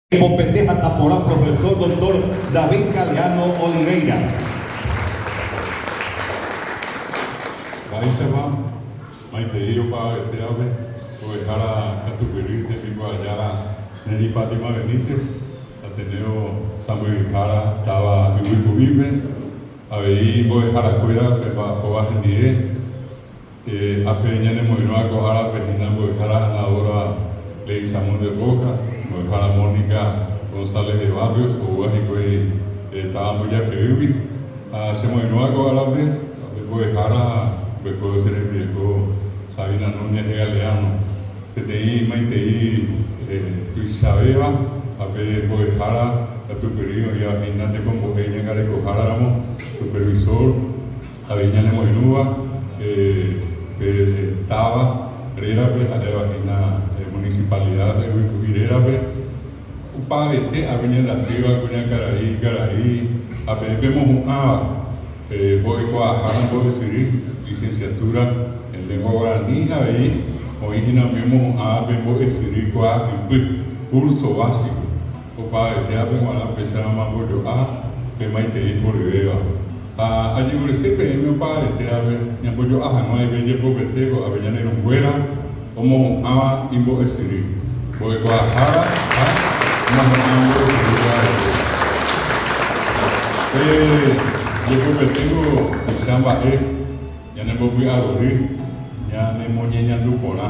Pendeja Taporá, profesor doctor David Galeano Oliveira. Baisaba, Maiteio para Eteave, Oejara Catupirite, Pico Ayala, Neri Fátima Benítez, Ateneo Samuel Jara, Taba Iwiku Vive, Abei Oejara Cuera, Pepa Poa Gendie, Apeñane Moinoa Cojara, Pejina Oejara, Nadora Ley Samón de Roja, Oejara Mónica González de Barrios, Oajicoe, Taba Moya Peruvi, se Moinoa Cojara, Oejara, Beco ser el viejo Sabina Núñez de Galeano, que te iba y te iba, tu sabeba, a ver, Boejara, a tu querido y a Inate con Bojeña Gareco Jaramo, supervisor, a Viñane Moinúa, que estaba, Rerabe, a la vagina municipalidad de Huirerabe, un pavete, a Viña de Activa, Cuña Caraí, a ver, vemos voy a Jarambo de Siri, licenciatura en lengua guaraní, ahí originamos a Bembo de Siri, curso básico, o para que te a empezar a mambollo a Pemaite por Beba. Allí por ese PM para que te abre, mambollo a no hay belle pobretego, a Bellanero Fuera, como a Imbo de Siri. Voy a Jara, yo tengo que samba ya no voy a abrir, ya no moñeña dupona,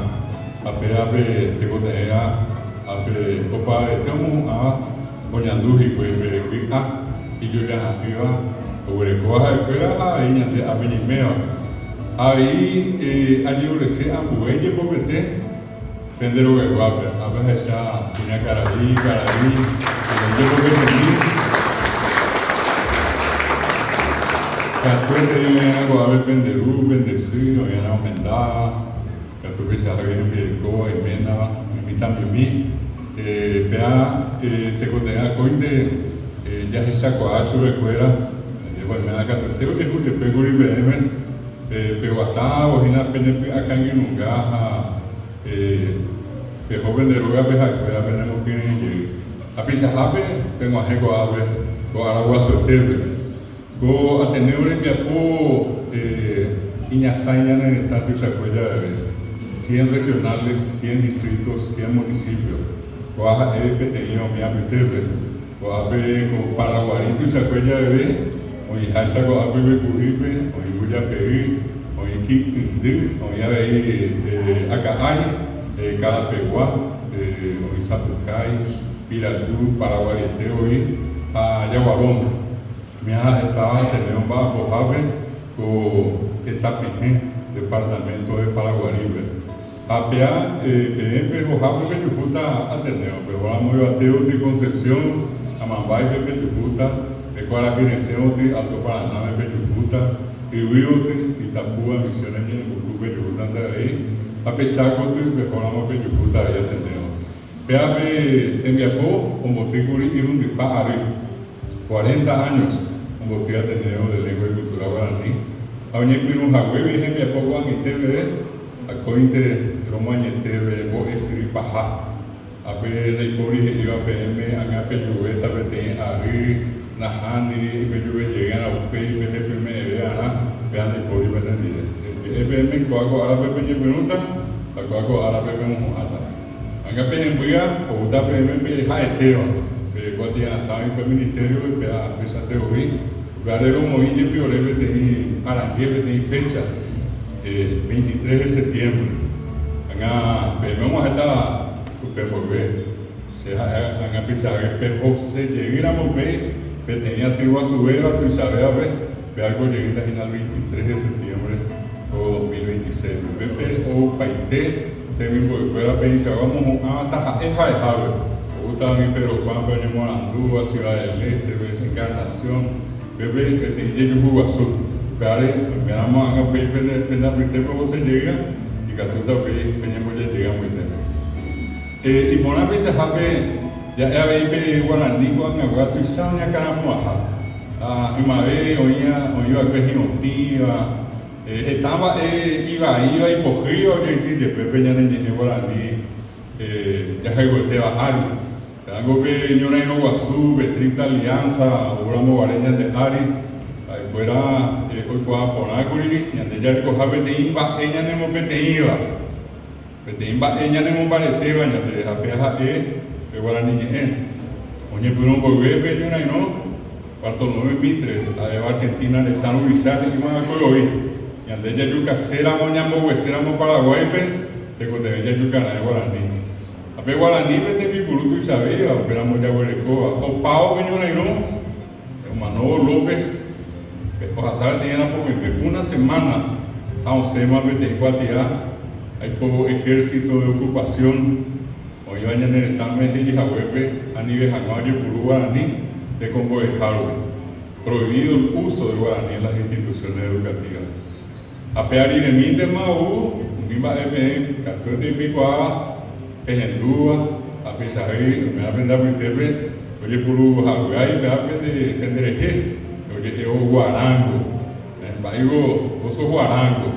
a pe tengo de a pe copa tengo a moñandu y pues y yo ya arriba o el coja espera ahí ya te avenimeo ahí allí urece a bueye popete vendero que guape a veces ya tenía caraí yo porque Catuete de algo a ver venderú, bendecido, y era aumentada, Catuete se haga bien Jericó, y Mena, y también vea, te contea cointe, ya se sacó a su recuerda, de Mena Catuete, que pegó y BM, pero hasta bojina pene acá en Inungaja, joven de Ruga, pues a venemos que a pisa ave, tengo a Jego ave, o a agua soltero. Go Ateneo en Viapó, Iñazaña en el estado de Chacuella, 100 regionales, 100 distritos, 100 municipios. Guaja tenido mi apetebe, Guape con Paraguarito y Chacuella bebé, o Ijacha Guape Becuribe, o Iguya Peí, o Iquindí, o Yabeí Acajay, Calapeguá, o Izapucay, Piratú, Paraguariteo y Yaguarón. Me ha estado teniendo un bajo jave con Tapijé, departamento de Paraguaribe. Apea, pero jave que yo puta Ateneo, pero vamos a Bateo de Concepción, a Mambay que yo puta, de Cuarapineseo de Alto Paraná que yo puta, y Ríote, Itapúa, Misiones y Bucú que yo puta de ahí, a pesar que mejoramos que yo puta ahí Ateneo. Pea, Tembiapó, como Ticuri y un disparo. 40 años como estoy atendido de lengua y cultura guaraní. A venir con un jagüe, dije, mi apoco en TV, a cointe, Roma en TV, o esri paja. A ver, de Pori, iba a PM, a Peyueta, Betén, a Ri, Nahani, y Peyuve llegan a UPE, y PGP me vean, vean de Pori, Betén. EPM, Coaco Árabe, Peña Minuta, a Coaco Árabe, Mojata. A PM, o Uta PM, Jaeteo. Cuando estaba en el ministerio, a pesar de hoy, Galero Moínez Piorebe de Aranguebe de fecha, 23 de septiembre. Vamos a estar, volver. Se han empezado que José llegáramos ver, que tenía tribu a su vera, tú sabes, a ver algo lleguita en el 23 de septiembre o 2026. Pepe o Paité, de mi pueblo, vamos a atajar, es a Gustavo Pedro Juan, venimos a Andúa, Ciudad del Este, Encarnación, bebé, Yuju Azul. Pero me damos a pedir pena, pero se llega y que tú también venimos ya llegamos. Y por una vez, ya habéis guaraní, guanaguato y saña caramuaja. Y madre, oía que es inotiva. Estaba, iba y cogió, y después venía en guaraní, ya se golpeaba Ari. algo que ñora en Oguazú, Triple Alianza, Ora Movareña de Ari, ahí fuera hoy cuá Ponacuri, y ante ya recoja Beteimba, ella nemo Beteiba, Beteimba, ella nemo Bareteba, y ante Japeja de Guaraní, oye, pero un bebé, ñora y no, Bartolomé Mitre, la de Argentina, le están ubicados y van a Colombia, y ante ya yuca cera, moñambo, huesera, mo Paraguay, de Cote ya yuca de Guaraní. A Guaraní de Picuruto y sabía, operamos ya Huerecoa, o Pau Peñonaino, Manolo López, o Hazard tenía una semana a un sema de Guatia, hay por ejército de ocupación, o iba a tener estames y Jahuepe, a nivel Januario, Purú Guaraní, de Combo de Halloween. Prohibido el uso de Guaraní en las instituciones educativas. A Peari de Minte Mau, Mimba M, Castro de Picoa, Ejendúa, a Pisarí, me aprende a meterme, oye, Puru Haguay, me aprende a pendereje, oye, yo guarango, vaigo, oso guarango,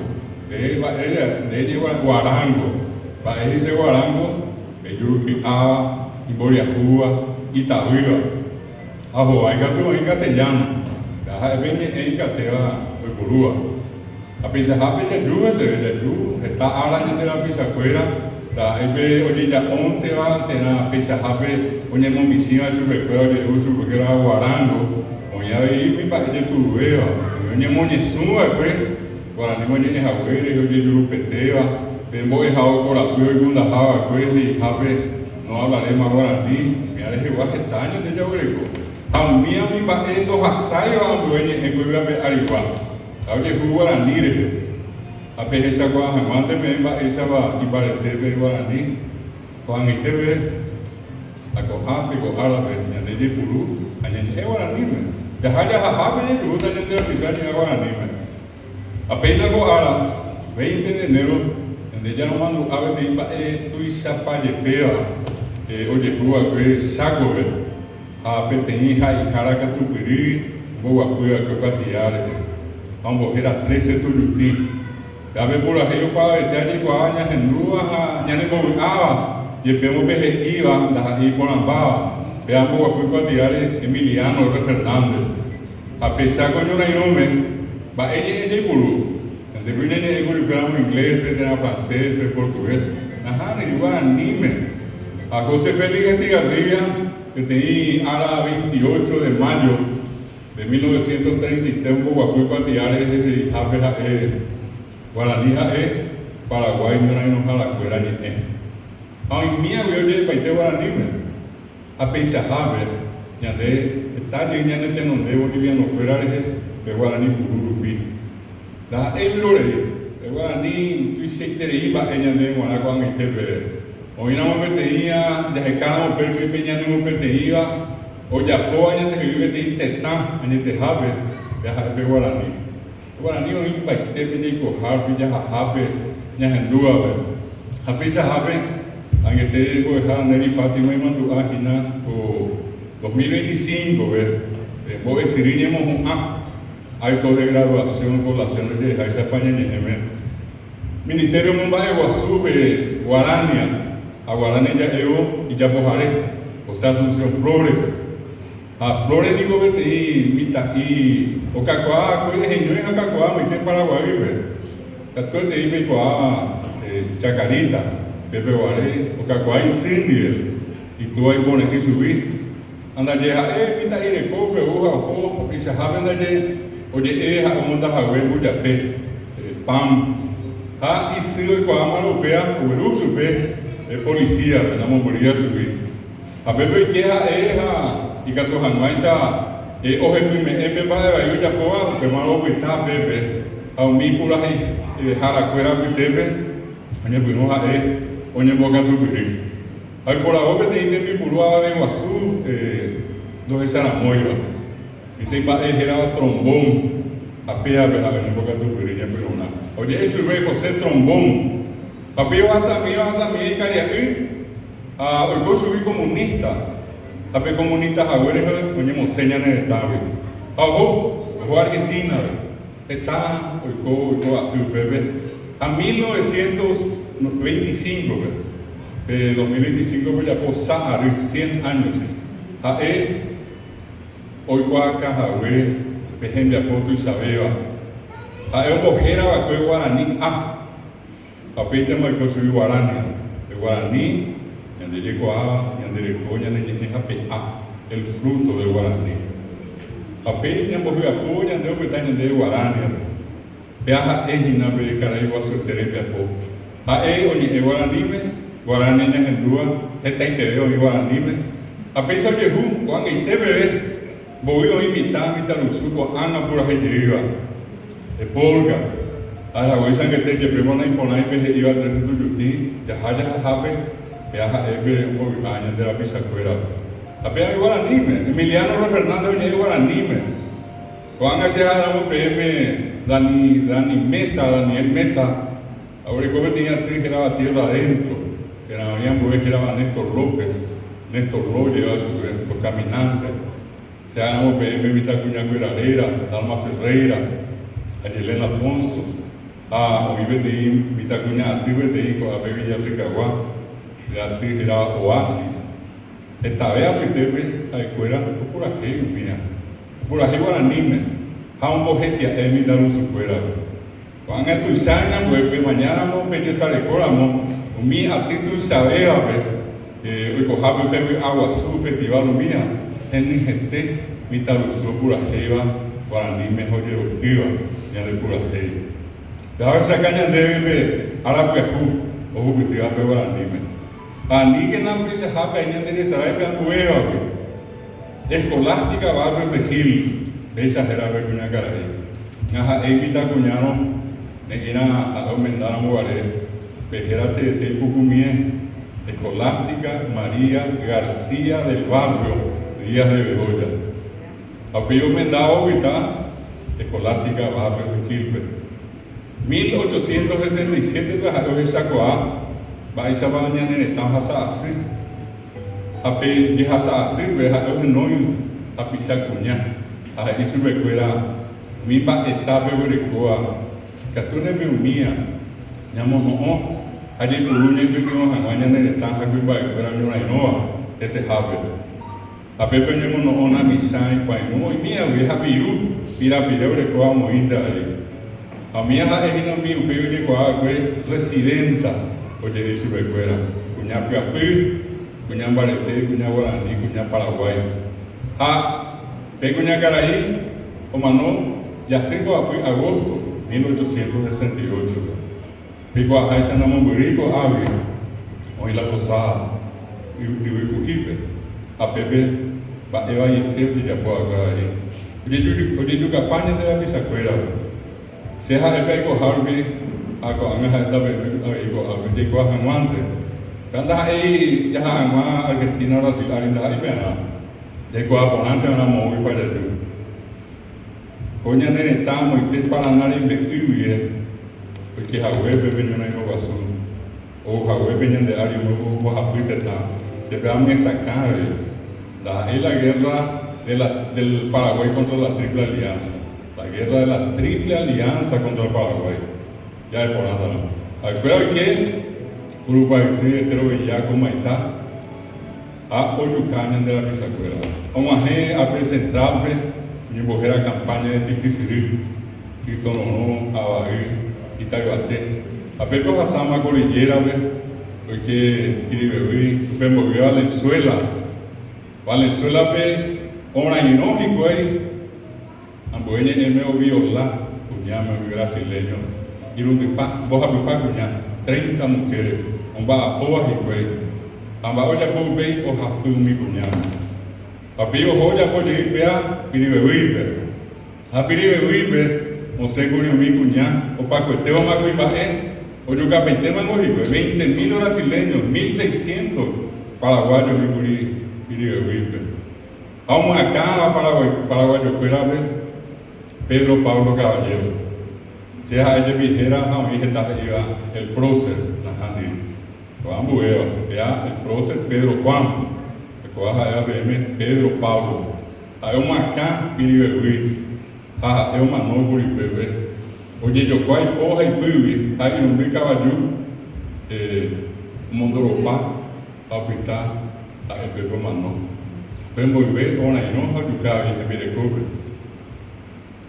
de ella guarango, va ese guarango, que yo que a, y Boriacúa, y Tahuiba, ajo, hay gato en castellano, ya viene en castellano, de Purúa, a Pisajape ya llueve, se ve ya llueve, está araña de la pisacuera. Da ibe oye ya onte va tena pesa habe oye mo misión su recuerdo de uso porque era guarango oye ahí mi pa de tu veo oye mo ne suba pues guarani mo ne hawe oye yo peteva pero mo es hago por apoyo y gunda hawa pues y habe no hablaré más guarani me haré que va que taño de ya orego a mí mi pa dos asayo a oye en que va a arigua oye guarani re a pejecha con amante me va esa va y para el Guaraní con el TV a cojape con árabe y de Purú añade Guaraní me deja ya jajape y gusta de la pizarra Guaraní me apenas con ara 20 de enero donde ya no mando ave de imba tu y zapallepea oye Purú que saco ve a petenija y jaraca tu pirí boa cuya que patiare vamos era 13 tuyuti ya ve por ahí yo para este año cuaña en lua ya ne boaba y pemo peje iba da ahí por ambaba veamos a cuál tirar Emiliano Fernández a pesar con yo no me va ella puru de viene en el programa inglés frente francés portugués ajá ni Guaraní me a José Félix Estigarribia que tenía a la 28 de mayo de 1933 un poco a cuál tirar Guaraní es Paraguay, no hay no jala cuera ni es. Hoy mía voy a ir para este Guaraní a pensar ya de está ya no te nombre boliviano fuera de Guaraní Pururupi. Da el lore de Guaraní tu sectere iba ella de Guanaco en este hoy no me tenía de cara pero que peña no me tenía hoy ya poa ya de vive de intenta en este habe de Guaraní. Guaraní hoy para este peña cojar pilla jape ya hendúa ve a pisa jape en este cojar Neri Fátima y Mandu Agina o 2025 ve voy a seguiremos un acto de graduación con las acciones de Jaisa España y Ministerio Mumbai Guazú Guarania a Guarania ya Evo y ya Pojaré o sea Asunción Flores a Flores digo que te mita y o cacoa pues no es a cacoa me te Paraguay ve la todo te iba coa Chacarita Pepe Guaré o cacoa incendio y tú ahí pones que subir anda llega mita y de cope o y se saben de oye como anda a ver mucha pe pam y si lo coa maropea o uso pe policía la moría subir a Pepe llega y que tu januaisa oje me va de yo ya poa que malo que está Pepe a un mi pura jaracuera Pepe oye bueno oye boca tu piri hay por ahora te dice mi purua de Guazú dos de Saramoyo y te va era trombón a pea en boca tu piri ya pero una oye eso ve José trombón a pea vas a mí caria a el subir comunista a pe comunistas agüeres oye señas en el estadio o Argentina está o así bebé a 1925 2025 pues ya por Sahara 100 años. Hoy cuaca jawe pejembe apoto y sabeba. Un bojera va a guaraní apete más que soy guaraní. El guaraní yandereco yandereco el fruto del guaraní. Apete ya bojera apo yandeo que está yande guaraní. Viaja ejina be caraibo a su terapia po. Oni guaraní ya hendua está intereo y guaraní. Apete ya jehu cuando ite bebé voy a imitar lusuco ana pura gente de polka. A Hawaiian que te llevamos a imponer que iba a 300 yuti, ya haya jabe, ya ebe un año de la pizza cuera. Había igual anime, Emiliano Fernández venía igual anime. Cuando se hablamos PM, Daniel Mesa, ahora como tenía tres que era tierra adentro, que era que era Néstor López llevaba su caminante. Se hablamos PM Vitacuña Guerrera, Dalma Ferreira, Ayelena Alfonso, Ovive Vitacuña, Ative de Ico, a Bevilla Ricagua, de Ati era Oasis. Esta vez a Pitebe, a Escuela, por aquí, mía, por aquí guaranime, a un bojetia, emita luz fuera. Cuando a tu sana, pues mañana no belleza de coramo, mi a ti tu sabea, hoy cojaba agua su festival mía, en gente, mi taluso pura jeva, guaranime, joyero kiva. Ya le pura hey. De ahora sacan de Arapiacu, o que te va a pegar anime. Ani que no me se japa en el de Sarai Cantueo. Escolástica Barrio de Gil, esa era una cara ahí. Naja, evita cuñano, era a aumentar a Mogaré, Pejera de Pucumie, Escolástica María García del Barrio, Díaz de Begoya. Apellido Mendao, Escolástica Barrio de Quilpe. 1867 pues sacó va a bañar en el Tanjasa así. Ape de Hasa así, ve a un noyo a Pisacuña. A eso me cuera mi pa etapa boricoa. Catune me unía. Llamo no. Allí Culuña y Piquimos a bañar en el Tanja que va a cuera mi Rainoa. Ese jabe. A Pepe no ona misa y paimo y mía vieja Pirú. Mira, Pireure Coa Moinda ahí. A mí es una mi upeo de Coa residenta, oye, dice Becuera, Cuña Piapí, Cuña Barete, Cuña Guaraní, Cuña Paraguay. Cuña Caraí, o Manó, ya se agosto 1868. Pico a Jaisa Namamburico, Ave, hoy la Tosada, y Ipe, a Pepe, va Eva y Estel y Yapoaca ahí. Oye, tu campaña de la bisacuera. Se ha hecho Harvey, a Coanga, de Coajanguante. Cuando ahí ya Hangua, Argentina, Brasil, Arinda y Pena, de Coaponante, una móvil para el Coña Nenetamo y te para andar en Bectuvie, porque Jagué Peña no hay innovación. O Jagué Peña de Ari, o Japuiteta, se vean esa calle. Ahí la guerra del Paraguay contra la Triple Alianza. La guerra de la Triple Alianza contra el Paraguay. Ya es por nada. Acuérdate que Grupo de Hetero Bellaco Maitá a Oyucaña de la Bisacuera. Omaje a presentarme y coger la campaña de Tiquisirí, y Tonono, Abaí, y Taibate. A Pepe Hasama Cordillera, porque Iribeví, Pepe Valenzuela. Valenzuela ve una inógico ahí. Amboeña M.O. Viola, cuñame mi brasileño. Y lo de vos a cuñá, 30 mujeres. Amba a Poa y güey. Amba olla por ve o japu mi cuñado. Papi o olla por ir vea, piribewipe. A piribewipe, o se cuñó mi cuñá. O pa cuesteo más cuibaje. O yo capete mangojibe, 20.000 brasileños, 1.600 paraguayos y piribewipe. Vamos acá a Paraguayo, Pedro Pablo Caballero. Si a ella dijera, a mí está el prócer, la Jani. Vamos a el prócer Pedro Juan. Coja a Pedro Pablo. Hay un acá, Piribewi. Hay un manó por el bebé. Oye, yo cuál coja y pibi. Hay un de caballo. Mondoropa. apita a el pepo mano ven volver ona y no ayuda y me recobre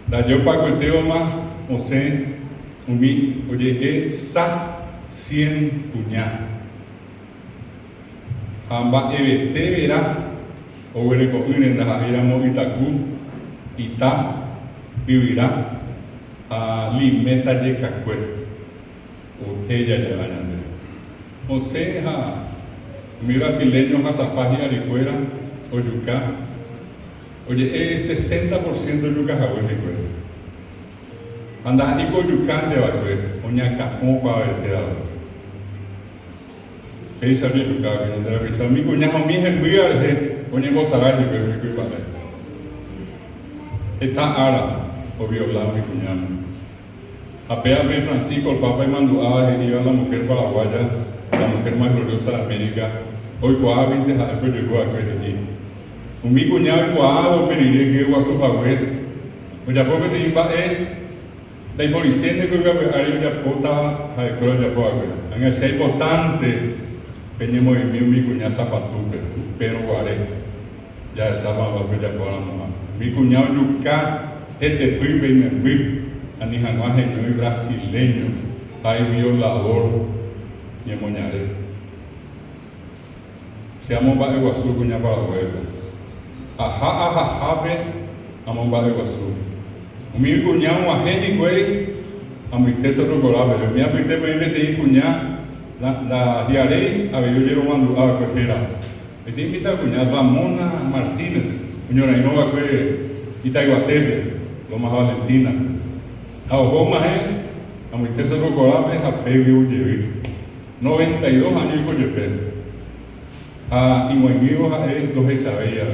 da yo pa cueteo más o se oye sa 100 cuñá amba evete verá o veré con un da iramos Itacu Ita vivirá a limeta de cacue o tella de bañande o sea mi brasileño a zapagia de cuera o yuca oye es 60% de yuca jabué de cuera anda y con yuca de bacué o ñaca como para el teado esa de yuca que de la risa mi cuñajo mi envía de o ñego saraje que es que pasa está ara o violado mi cuñado apenas ve Francisco el Papa y mandó a ir a la mujer paraguaya la mujer más gloriosa de América hoy cuá 20 años llegó a aquí un mi cuñado cuá pediré que va a su favor o ya poco te iba da impolicente que hay ya pota hay pero ya poco en ese importante venimos en mi cuñado zapatupe pero guaré ya estaba va a ya por la mamá mi cuñado Lucas este pibe y me fui a ni jamás no es brasileño hay violador y en Moñaré seamos para Iguazú cuña para huevo ajá ve amo para Iguazú mi cuñado a gente güey a mi tesoro colaba yo me apité para irme cuña la diaré a ver yo llevo mando a cojera me te invita a cuña Ramona Martínez señora y no va a que Itaiguatebe lo más Valentina a ojo más a mi tesoro colaba a pegue o llevé 92 años con Jefe. A Imoimio a él, dos sabía.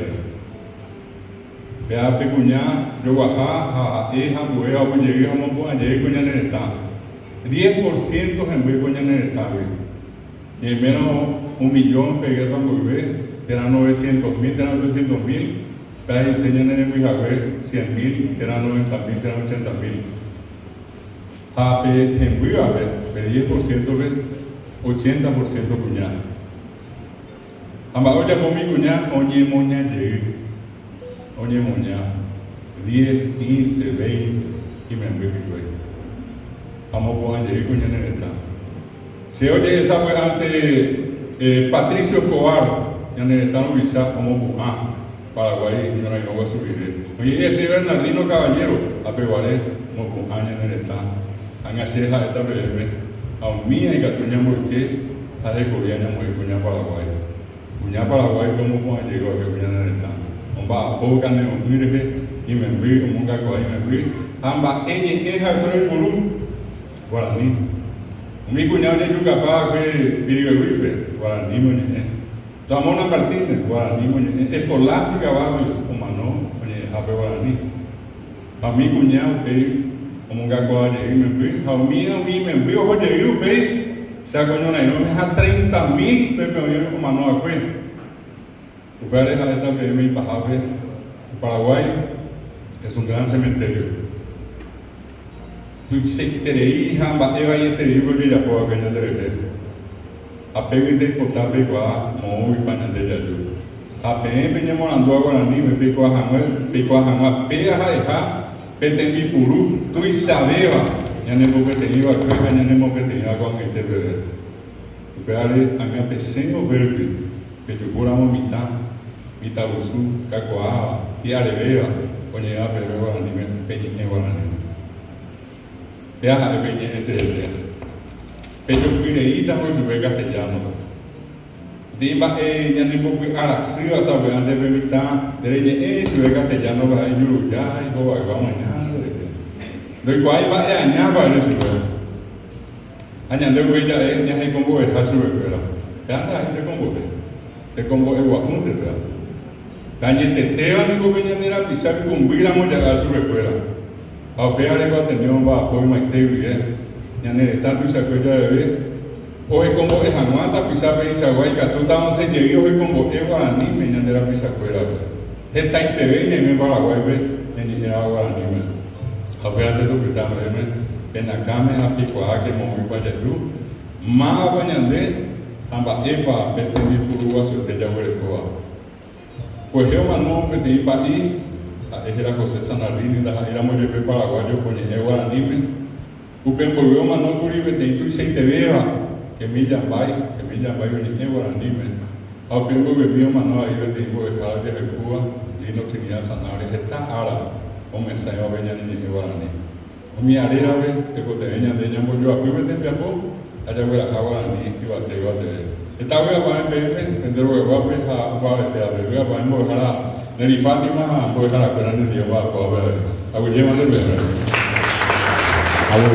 Vea pecuñá, yo bajá a hija, mujer, a llegué a un poco, llegué con el Estado. 10% en vez con el Estado. Y en menos 1 millón pegué a volver, eran 900.000, eran 800.000. Para enseñar en el Mijagüe, 100.000, eran 90.000, eran 80.000. A en Mijagüe, de 10% de 80% cuñada. Amba oye con mi cuñada, oye moña llegué. Oye moña, 10, 15, 20, y me envió mi cuello. Vamos a llegar con en el Estado. Se oye esa fue ante Patricio Escobar, en el Estado Vizá, como Bujá, Paraguay, y no voy a subir. Oye, ese Bernardino Caballero, a Peguaré, como Bujá en el Estado. Han hecho esta BM. A mía y Catuña Morqué, a de Coreana, muy Cuña Paraguay. Cuña Paraguay, como cuando llegó a que Cuña en el Estado. Omba, poca neo, mire, y me envió, como un caco ahí me envió. Amba, ella es a el Perú, Guaraní. Mi cuñado de Yucapá, que Piribehuipe, Guaraní, Moñé. Ramona Martínez, Guaraní, Moñé. Escolástica, Barrios, Omanó, Moñé, Jape Guaraní. A mi cuñado, que como un gaco allí me envió, a mí me envió, oye, yo ve, se ha coñado, y no me deja 30.000 pepe, oye, como no acue. Ustedes a esta que me bajaba, Paraguay es un gran cementerio. Tu se creí, jamba, eva y te digo, mira, por aquella de repente. Apego y te importaba, igual, muy pañal de yayu. Apego, veníamos andando a Guaraní, me pico a Januel, pega a dejar. Pete mi purú, tú y sabeba, ya no hemos que te iba a cueja, ya no hemos que te iba con gente bebé. Pero a mí apeseno verbe, que yo curamos mitad usú, cacoaba, y arevea, oye, a bebé guaraní, peñe guaraní. Deja de peñe este de día. Pero cuireíta por su ve castellano. Dimba, ya no hemos que aracía, sabe, antes de mitad, de su ve castellano, va a ir ya, y va mañana. Doy guay va a añabar eso. Añade huella ya hay como es a su recuerda. Anda te combo el guajunte, ¿verdad? Cañete te va a mi gobernadera pisar con viramos ya a su recuerda. A operar el guateñón va a poder maite bien. Ya ne tanto y se acuerda de ver. Hoy como es anuata pisar en Chaguay, que tú estabas en llegué hoy como es guaraní, me ñandera pisar acuerda. Esta interveña en Paraguay, ve, en el guaraní. Aparte de que estamos en la cama, a picoar que me voy para allá, más bañandé, amba eva peteni purua so te jawere koa. Ko heo mano me te ipai, a ehera ko se sanarini da haira mo lepe paraguayo ko ni ewa anime. Upembo heo mano kuri me te itu se te vea, que milla bai o ni ewa anime. Au pembo me heo mano a ire te ibo e jara de hekua, lino tinia sanare, heta ara, o me sayo veña ni ewa anime. O mi arera ve, te ko te veña de ñambo yo a me te piapo, allá voy a jabar ni iba. Esta vez va a empezar, entre los guapos va a empezar, va a empezar, Neri Fátima, va a empezar, pero no tiene guapo, a ver, a ver, llévate el bebé. A ver,